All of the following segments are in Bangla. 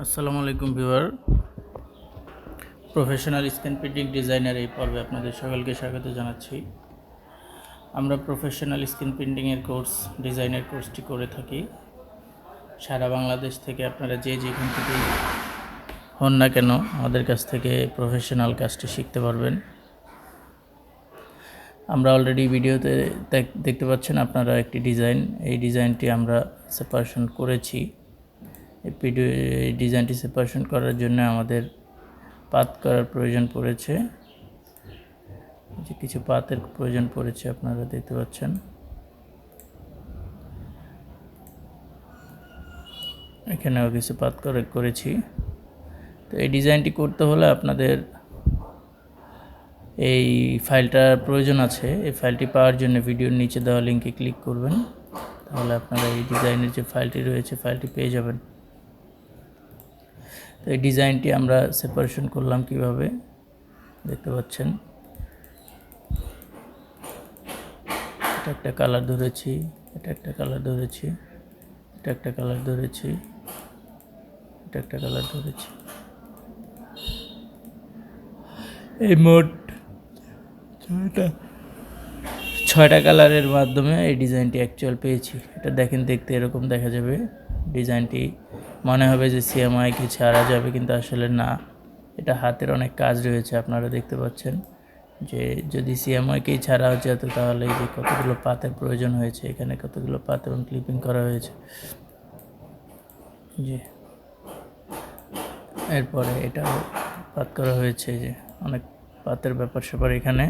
আসসালামু আলাইকুম viewer. Professional screen printing designer এই পর্বে আপনাদের সকলকে স্বাগত জানাচ্ছি। আমরা প্রফেশনাল স্ক্রিন প্রিন্টিংয়ের কোর্স, ডিজাইনের কোর্সটি করে থাকি। সারা বাংলাদেশ থেকে আপনারা যে যেখান থেকে হন না কেন আমাদের কাছ থেকে প্রফেশনাল কাজটি শিখতে পারবেন। আমরা অলরেডি ভিডিওতে দেখতে পাচ্ছেন আপনারা একটি ডিজাইন, এই ডিজাইনটি আমরা সেপারেশন করেছি। এই ডিজাইনটি সেপারেশন করার জন্য আমাদের পাত করার প্রয়োজন পড়েছে, যে কিছু পাতের প্রয়োজন পড়েছে আপনারা দেখতে পাচ্ছেন। এখানেও কিছু পাত করেছি। তো এই ডিজাইনটি করতে হলে আপনাদের এই ফাইলটার প্রয়োজন আছে। এই ফাইলটি পাওয়ার জন্য ভিডিওর নিচে দেওয়া লিঙ্কে ক্লিক করবেন, তাহলে আপনারা এই ডিজাইনের যে ফাইলটি রয়েছে ফাইলটি পেয়ে যাবেন। তো এই ডিজাইনটি আমরা সেপারেশন করলাম কিভাবে দেখতে পাচ্ছেন। এটা একটা কালার ধরেছি, এটা একটা কালার ধরেছি, এটা একটা কালার ধরেছি, এটা একটা কালার ধরেছি। এই মোট ছয়টা কালারের মাধ্যমে এই ডিজাইনটি অ্যাকচুয়াল পেয়েছি। এটা দেখেন, দেখতে এরকম দেখা যাবে। ডিজাইনটি মনে হবে যে সিএমআইকে ছাড়া যাবে, কিন্তু আসলে না, এটা হাতের অনেক কাজ রয়েছে। আপনারা দেখতে পাচ্ছেন যে যদি সিএমআইকেই ছাড়া যেত তাহলে এই যে কতগুলো পাতের প্রয়োজন হয়েছে, এখানে কতগুলো পাত এবং ক্লিপিং করা হয়েছে। যে এরপরে এটাও পাত করা হয়েছে, যে অনেক পাতের ব্যাপার স্যাপার এখানে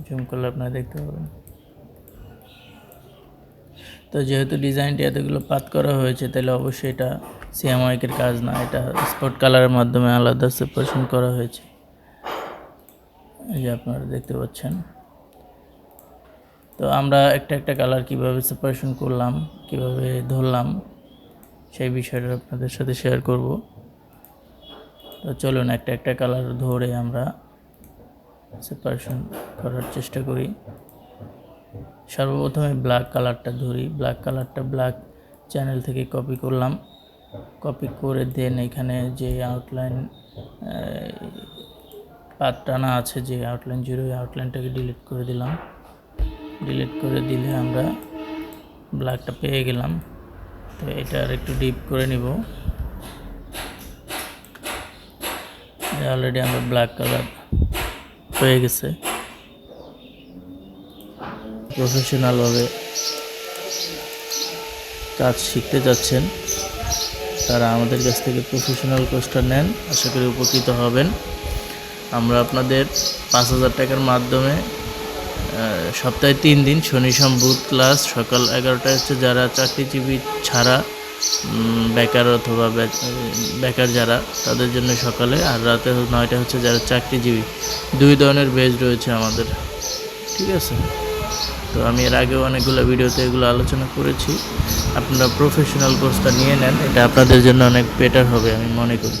জুম করলে আপনারা দেখতে পাবেন। তো যেহেতু ডিজাইনটি এতগুলো পাত করা হয়েছে, তাহলে অবশ্যই এটা সিএমআইকের কাজ না, এটা স্পট কালারের মাধ্যমে আলাদা সেপারেশন করা হয়েছে। এই যে আপনারা দেখতে পাচ্ছেন। তো আমরা একটা একটা কালার কিভাবে সেপারেশন করলাম, কিভাবে ধরলাম, সেই বিষয়টা আপনাদের সাথে শেয়ার করব। তো চলুন একটা একটা কালার ধরে আমরা সেপারেশন করার চেষ্টা করি। সর্বপ্রথমে ব্ল্যাক কালারটা ধরি। ব্ল্যাক কালারটা ব্ল্যাক চ্যানেল থেকে কপি করলাম। কপি করে দেন এখানে যে আউটলাইন পাত টানা আছে, যে আউটলাইন জিরো, আউটলাইনটাকে ডিলিট করে দিলাম। ডিলিট করে দিলে আমরা ব্ল্যাকটা পেয়ে গেলাম। তো এটা আর একটু ডিপ করে নিব। অলরেডি আমরা ব্ল্যাক কালার হয়ে গেছে। প্রফেশনালভাবে কাজ শিখতে যাচ্ছেন তারা আমাদের কাছ থেকে প্রফেশনাল কোর্সটা নেন, আশা করি উপকৃত হবেন। আমরা আপনাদের 5,000 টাকার মাধ্যমে সপ্তাহে 3 দিন শনি সোম বুধ ক্লাস সকাল 11টায় হচ্ছে যারা চাকরিজীবী ছাড়া বেকার অথবা বেকার যারা, তাদের জন্য সকালে, আর রাতে 9টা হচ্ছে যারা চাকরিজীবী। 2 ধরনের বেজ রয়েছে আমাদের, ঠিক আছে। তো আমি এর আগেও অনেকগুলো ভিডিওতে এগুলো আলোচনা করেছি। আপনারা প্রফেশনাল কোর্সটা নিয়ে নেন, এটা আপনাদের জন্য অনেক বেটার হবে আমি মনে করি।